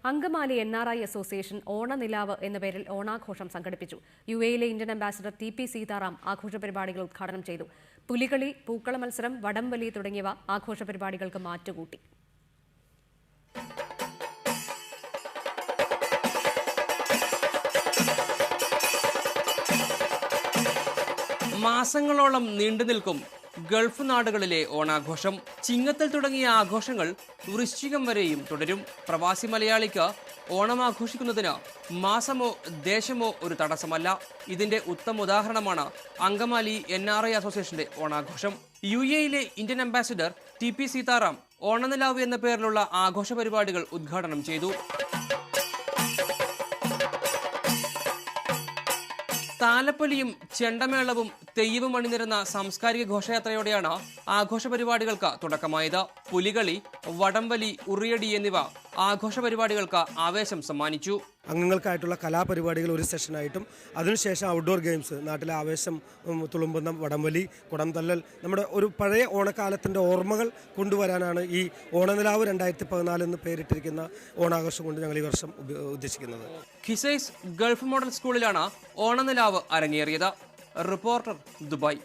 Angamaly NRI association ഓണനിലാവ് എന്ന പേരിൽ ഓണാഘോഷം സംഘടിപ്പിച്ചു. UAE-യിലെ ഇന്ത്യൻ അംബാസിഡർ TP സീതാറാം ആഘോഷ പരിപാടികൾ ഉദ്ഘാടനം ചെയ്തു. പുലികളി, പൂക്കള മത്സരം, വടംവലി തുടങ്ങിയവ ആഘോഷ പരിപാടികൾക്ക് മാറ്റുകൂട്ടി. മാസങ്ങളോളം നീണ്ടുനിൽക്കും ഗൾഫ് നാടുകളിലെ ഓണാഘോഷം. ചിങ്ങത്തിൽ തുടങ്ങിയ ആഘോഷങ്ങൾ വൃശ്ചികം വരെയും തുടരും. പ്രവാസി മലയാളിക്ക് ഓണം ആഘോഷിക്കുന്നതിന് മാസമോ ദേശമോ ഒരു തടസ്സമല്ല. ഇതിന്റെ ഉത്തമ ഉദാഹരണമാണ് അങ്കമാലി NRI അസോസിയേഷന്റെ ഓണാഘോഷം. UAE-യിലെ ഇന്ത്യൻ അംബാസിഡർ TP സീതാറാം ഓണനിലാവ് എന്ന പേരിലുള്ള ആഘോഷ പരിപാടികൾ ഉദ്ഘാടനം ചെയ്തു. താലപ്പൊലിയും ചെണ്ടമേളവും തെയ്യവും അണിനിരുന്ന സാംസ്കാരിക ഘോഷയാത്രയോടെയാണ് ആഘോഷ പരിപാടികൾക്ക് തുടക്കമായത്. പുലികളി, വടംവലി, ഉറിയടി എന്നിവ ആഘോഷ പരിപാടികൾക്ക് ആവേശം സമ്മാനിച്ചു. അംഗങ്ങൾക്കായിട്ടുള്ള കലാപരിപാടികൾ ഒരു സെഷനായിട്ടും അതിനുശേഷം ഔട്ട്ഡോർ ഗെയിംസ്, നാട്ടിലെ ആവേശം തുളുമ്പുന്ന വടംവലി, കുടംതല്ലൽ, നമ്മുടെ ഒരു പഴയ ഓണക്കാലത്തിൻ്റെ ഓർമ്മകൾ കൊണ്ടുവരാനാണ് ഈ ഓണനിലാവ് 2014 എന്ന് പേരിട്ടിരിക്കുന്ന ഓണാഘോഷം കൊണ്ട് ഞങ്ങൾ ഈ വർഷം ഉദ്ദേശിക്കുന്നത്. ഖിസൈസ് ഗൾഫ് മോഡൽ സ്കൂളിലാണ് ഓണനിലാവ് അരങ്ങേറിയത്. Reporter, Dubai.